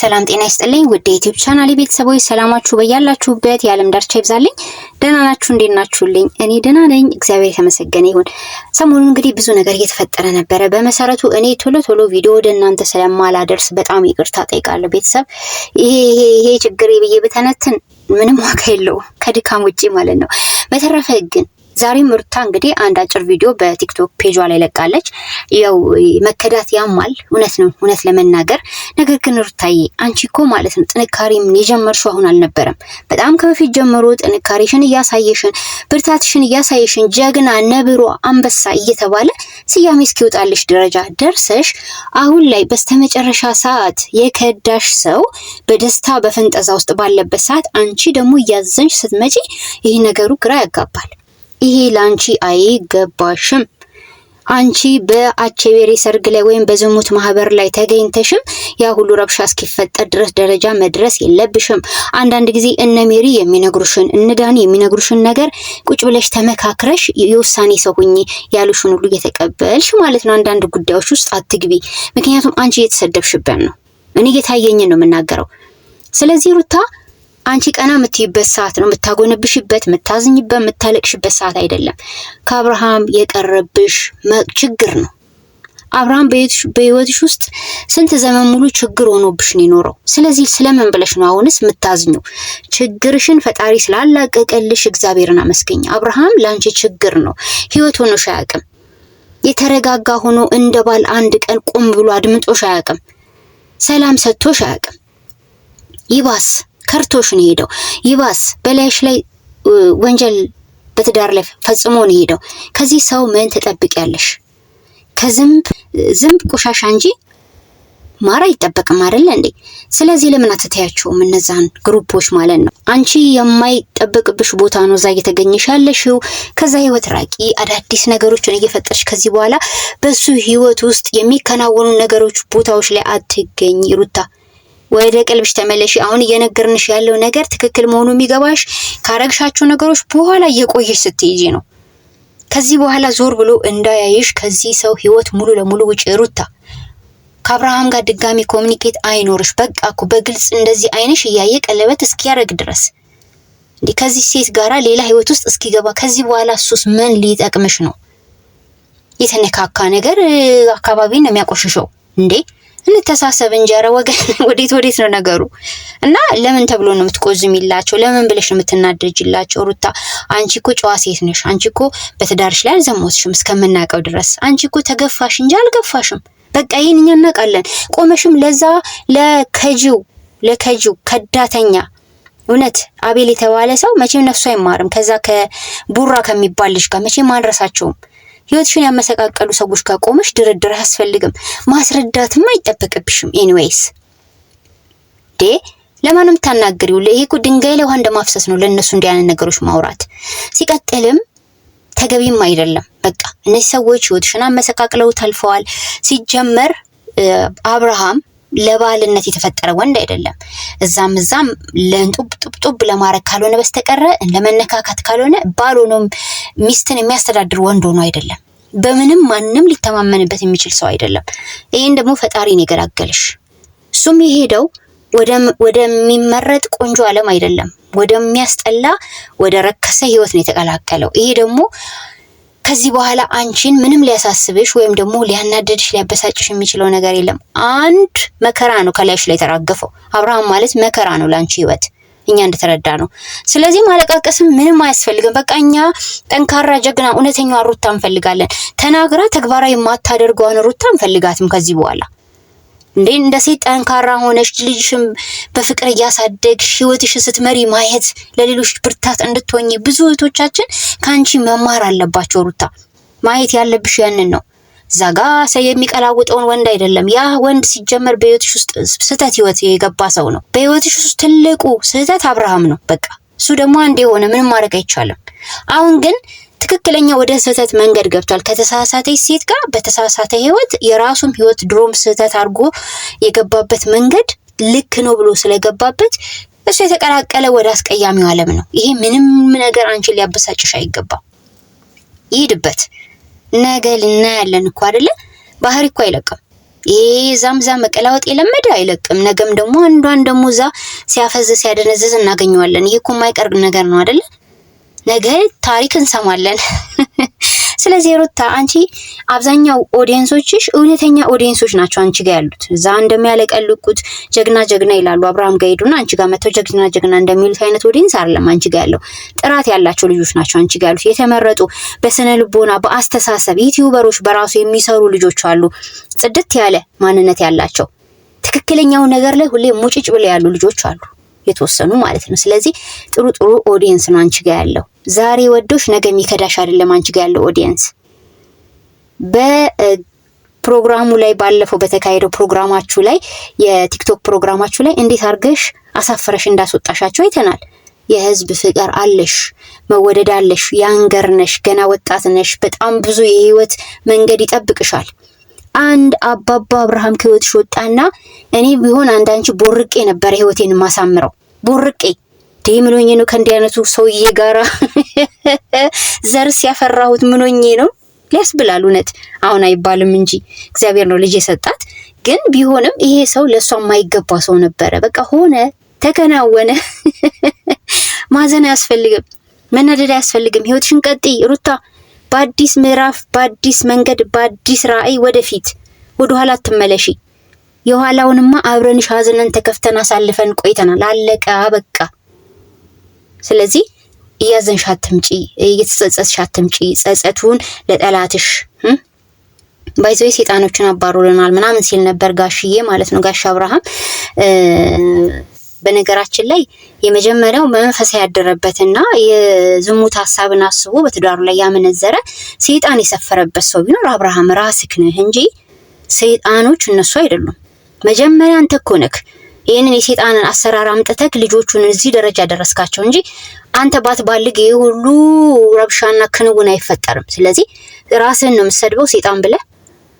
ሰላም ጤና ይስጥልኝ ውድ የዩቲዩብ ቻናሌ ቤተሰቦች ሰላማችሁ በያላችሁበት የዓለም ዳርቻ ይብዛልኝ። ደህና ናችሁ? እንዴት ናችሁልኝ? እኔ ደህና ነኝ፣ እግዚአብሔር የተመሰገነ ይሁን። ሰሞኑን እንግዲህ ብዙ ነገር እየተፈጠረ ነበረ። በመሰረቱ እኔ ቶሎ ቪዲዮ ወደ እናንተ ስለማላደርስ በጣም ይቅርታ ጠይቃለሁ ቤተሰብ። ይሄ ችግር ብዬ በተነትን ምንም ዋጋ የለውም ከድካም ውጪ ማለት ነው። በተረፈ ግን ዛሬም ሩታ እንግዲህ አንድ አጭር ቪዲዮ በቲክቶክ ፔጇ ላይ ለቃለች። ያው መከዳት ያማል፣ እውነት ነው፣ እውነት ለመናገር ነገር ግን ሩታዬ አንቺ እኮ ማለት ነው ጥንካሬም የጀመርሽው አሁን አልነበረም። በጣም ከበፊት ጀምሮ ጥንካሬሽን እያሳየሽን፣ ብርታትሽን እያሳየሽን ጀግና፣ ነብሯ፣ አንበሳ እየተባለ ስያሜ እስኪወጣልሽ ደረጃ ደርሰሽ አሁን ላይ በስተመጨረሻ ሰዓት የከዳሽ ሰው በደስታ በፈንጠዛ ውስጥ ባለበት ሰዓት አንቺ ደግሞ እያዘንሽ ስትመጪ ይህ ነገሩ ግራ ያጋባል። ይሄ ላንቺ አይገባሽም። አንቺ በአቸቤሬ ሰርግ ላይ ወይም በዝሙት ማህበር ላይ ተገኝተሽም ያ ሁሉ ረብሻ እስኪፈጠር ድረስ ደረጃ መድረስ የለብሽም። አንዳንድ ጊዜ እነ ሜሪ የሚነግሩሽን እነ ዳኒ የሚነግሩሽን ነገር ቁጭ ብለሽ ተመካክረሽ የውሳኔ ሰው ሁኚ፣ ያሉሽን ሁሉ እየተቀበልሽ ማለት ነው አንዳንድ ጉዳዮች ውስጥ አትግቢ። ምክንያቱም አንቺ እየተሰደብሽበት ነው። እኔ እየታየኝን ነው የምናገረው። ስለዚህ ሩታ አንቺ ቀና የምትይበት ሰዓት ነው፣ የምታጎነብሽበት፣ የምታዝኝበት፣ የምታለቅሽበት ሰዓት አይደለም። ከአብርሃም የቀረብሽ ችግር ነው። አብርሃም በህይወትሽ ውስጥ ስንት ዘመን ሙሉ ችግር ሆኖብሽ ነው የኖረው። ስለዚህ ስለምን ብለሽ ነው አሁንስ የምታዝኙ? ችግርሽን ፈጣሪ ስላላቀቀልሽ እግዚአብሔርን አመስገኝ። አብርሃም ላንቺ ችግር ነው፣ ህይወት ሆኖሽ አያውቅም። የተረጋጋ ሆኖ እንደ ባል አንድ ቀን ቆም ብሎ አድምጦሽ አያውቅም። ሰላም ሰጥቶሽ አያውቅም። ይባስ ከርቶሽ ነው ሄደው። ይባስ በላይሽ ላይ ወንጀል በትዳር ላይ ፈጽሞ ነው ሄደው። ከዚህ ሰው ምን ትጠብቂያለሽ? ከዝንብ ቆሻሻ እንጂ ማር አይጠበቅም አይደል እንዴ? ስለዚህ ለምን አትተያቸውም እነዛን ግሩፖች ማለት ነው? አንቺ የማይጠበቅብሽ ቦታ ነው እዛ እየተገኘሽ ያለሽው። ከዛ ህይወት ራቂ። አዳዲስ ነገሮችን እየፈጠርሽ ከዚህ በኋላ በሱ ህይወት ውስጥ የሚከናወኑ ነገሮች ቦታዎች ላይ አትገኝ ሩታ። ወደ ቀልብሽ ተመለሽ። አሁን እየነገርንሽ ያለው ነገር ትክክል መሆኑ የሚገባሽ ካረግሻቸው ነገሮች በኋላ እየቆየሽ ስትይጂ ነው። ከዚህ በኋላ ዞር ብሎ እንዳያይሽ ከዚህ ሰው ህይወት ሙሉ ለሙሉ ውጪ ሩታ። ከአብርሃም ጋር ድጋሚ ኮሚኒኬት አይኖርሽ። በቃ እኮ በግልጽ እንደዚህ አይንሽ እያየ ቀለበት እስኪያረግ ድረስ እንዴ ከዚህ ሴት ጋራ ሌላ ህይወት ውስጥ እስኪገባ ከዚህ በኋላ እሱስ ምን ሊጠቅምሽ ነው? የተነካካ ነገር አካባቢን ነው የሚያቆሽሸው እንዴ? እንተሳሰብ እንጀራ ወገን። ወዴት ነው ነገሩ? እና ለምን ተብሎ ነው የምትቆዝሚላቸው? ለምን ብለሽ ነው የምትናደጅላቸው? ሩታ አንቺ እኮ ጨዋ ሴት ነሽ። አንቺ እኮ በትዳርሽ ላይ አልዘሞትሽም እስከምናውቀው ድረስ። አንቺ እኮ ተገፋሽ እንጂ አልገፋሽም። በቃ ይሄን እኛ እናውቃለን። ቆመሽም ለዛ ለከጂው ከዳተኛ እውነት አቤል የተባለ ሰው መቼም ነፍሱ አይማርም። ከዛ ከቡራ ከሚባል ልጅ ጋር መቼም አንረሳቸውም። ህይወትሽን ያመሰቃቀሉ ሰዎች ጋር ቆመሽ ድርድር አያስፈልግም። ማስረዳትም አይጠበቅብሽም። ኤኒዌይስ ለማንም ታናግሪው። ለይሄ እኮ ድንጋይ ላይ ውሃ እንደማፍሰስ ነው ለነሱ እንዲህ አይነት ነገሮች ማውራት። ሲቀጥልም ተገቢም አይደለም። በቃ እነዚህ ሰዎች ህይወትሽን አመሰቃቅለው ታልፈዋል። ሲጀመር አብርሃም ለባልነት የተፈጠረ ወንድ አይደለም። እዛም ለንጡብ ለማረግ ካልሆነ በስተቀረ ለመነካካት ካልሆነ ባል ሆኖ ሚስትን የሚያስተዳድር ወንድ ሆኖ አይደለም። በምንም ማንም ሊተማመንበት የሚችል ሰው አይደለም። ይሄን ደግሞ ፈጣሪ ነው የገላገልሽ። እሱም የሄደው ወደሚመረጥ ቆንጆ ዓለም አይደለም፣ ወደሚያስጠላ ወደ ረከሰ ህይወት ነው የተቀላቀለው። ይሄ ደግሞ ከዚህ በኋላ አንቺን ምንም ሊያሳስብሽ ወይም ደግሞ ሊያናደድሽ ሊያበሳጭሽ የሚችለው ነገር የለም። አንድ መከራ ነው ከላይሽ ላይ ተራገፈው። አብርሃም ማለት መከራ ነው ላንቺ ህይወት፣ እኛ እንደተረዳ ነው። ስለዚህ ማለቃቀስም ምንም አያስፈልግም። በቃ እኛ ጠንካራ ጀግና እውነተኛዋ ሩታ እንፈልጋለን። ተናግራ ተግባራዊ የማታደርገውን ሩታ እንፈልጋትም ከዚህ በኋላ። እንደ ሴት ጠንካራ ሆነሽ ልጅሽም በፍቅር እያሳደግሽ ህይወትሽን ስትመሪ ማየት ለሌሎች ብርታት እንድትሆኚ ብዙ እህቶቻችን ካንቺ መማር አለባቸው። ሩታ ማየት ያለብሽ ያንን ነው። ዛጋ ሰው የሚቀላውጠውን ወንድ አይደለም። ያ ወንድ ሲጀመር በህይወትሽ ውስጥ ስህተት ህይወት የገባ ሰው ነው። በህይወትሽ ውስጥ ትልቁ ስህተት አብርሃም ነው። በቃ እሱ ደግሞ አንዴ የሆነ ምንም ማድረግ አይቻልም። አሁን ግን ትክክለኛ ወደ ስህተት መንገድ ገብቷል። ከተሳሳተች ሴት ጋር በተሳሳተ ህይወት የራሱም ህይወት ድሮም ስህተት አድርጎ የገባበት መንገድ ልክ ነው ብሎ ስለገባበት እሱ የተቀላቀለ ወደ አስቀያሚው ዓለም ነው። ይሄ ምንም ነገር አንቺን ሊያበሳጭሽ አይገባም። ይሄድበት ነገ ልናያለን እኮ አይደለ? ባህሪ እኮ አይለቅም። ዛምዛም መቀላወጥ የለመደ አይለቅም። ነገም ደግሞ አንዷን ደግሞ እዛ ሲያፈዝ ሲያደነዝዝ እናገኘዋለን። ይሄ እኮ የማይቀር ነገር ነው አይደለ? ነገ ታሪክ እንሰማለን። ስለዚህ ሩታ አንቺ አብዛኛው ኦዲየንሶችሽ እውነተኛ ኦዲየንሶች ናቸው አንቺ ጋር ያሉት። እዛ እንደሚያለቀልቁት ጀግና ጀግና ይላሉ አብርሃም ጋር ሄዱና አንቺ ጋር መተው ጀግና ጀግና እንደሚሉት አይነት ኦዲየንስ አይደለም አንቺ ጋር ያለው። ጥራት ያላቸው ልጆች ናቸው አንቺ ጋር ያሉት። የተመረጡ በስነ ልቦና በአስተሳሰብ ዩቲዩበሮች በራሱ የሚሰሩ ልጆች አሉ። ጽድት ያለ ማንነት ያላቸው ትክክለኛው ነገር ላይ ሁሌ ሙጭጭ ብለው ያሉ ልጆች አሉ። የተወሰኑ ማለት ነው። ስለዚህ ጥሩ ጥሩ ኦዲየንስ ነው አንቺ ጋር ያለው። ዛሬ ወዶሽ ነገ የሚከዳሽ አይደለም አንቺ ጋር ያለው ኦዲየንስ። በፕሮግራሙ ላይ ባለፈው በተካሄደው ፕሮግራማችሁ ላይ የቲክቶክ ፕሮግራማችሁ ላይ እንዴት አርገሽ አሳፍረሽ እንዳስወጣሻቸው አይተናል። የህዝብ ፍቅር አለሽ፣ መወደድ አለሽ፣ ያንገር ነሽ፣ ገና ወጣት ነሽ። በጣም ብዙ የህይወት መንገድ ይጠብቅሻል። አንድ አባባ አብርሃም ከህይወትሽ ወጣና እኔ ቢሆን አንዳንቺ ቦርቄ ነበር ህይወቴን ማሳምረው። ቦርቄ ምንሆኜ ነው ከእንዲህ አይነቱ ሰውዬ ጋራ ዘርስ ያፈራሁት ምንሆኜ ነው ሊያስብላል። እውነት አሁን አይባልም እንጂ እግዚአብሔር ነው ልጅ የሰጣት። ግን ቢሆንም ይሄ ሰው ለሷ የማይገባ ሰው ነበረ። በቃ ሆነ ተከናወነ። ማዘን አያስፈልግም፣ መናደድ አያስፈልግም። ህይወትሽን ቀጥይ ሩታ። በአዲስ ምዕራፍ፣ በአዲስ መንገድ፣ በአዲስ ራዕይ ወደፊት፣ ወደኋላ አትመለሺ። የኋላውንማ አብረንሽ ሀዘንን ተከፍተን አሳልፈን ቆይተናል። አለቀ አበቃ። ስለዚህ እያዘንሽ አትምጪ፣ እየተጸጸትሽ አትምጪ። ጸጸቱን ለጠላትሽ ባይዘይ ሰይጣኖችን አባሩልናል ምናምን ሲል ነበር ጋሽዬ ማለት ነው፣ ጋሽ አብርሃም። በነገራችን ላይ የመጀመሪያው መንፈስ ያደረበትና የዝሙት ሐሳብን አስቦ በትዳሩ ላይ ያመነዘረ ሰይጣን የሰፈረበት ሰው ቢኖር አብርሃም ራስህ ነህ እንጂ ሰይጣኖች እነሱ አይደሉም። መጀመሪያ አንተ እኮ ነህ ይሄንን የሰይጣንን አሰራር አምጥተህ ልጆቹን እዚህ ደረጃ ደረስካቸው እንጂ አንተ ባትባልግ ይሄ ሁሉ ረብሻና ክንውን አይፈጠርም። ስለዚህ ራስህን ነው የምትሰድበው ሰይጣን ብለህ።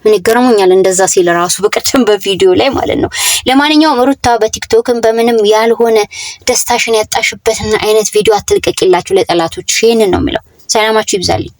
ምን ይገርሞኛል እንደዛ ሲል ራሱ በቀደም በቪዲዮ ላይ ማለት ነው። ለማንኛውም ሩታ በቲክቶክም በምንም ያልሆነ ደስታሽን ያጣሽበትና አይነት ቪዲዮ አትልቀቂላችሁ ለጠላቶች። ይሄንን ነው የሚለው። ሰላማችሁ ይብዛልኝ።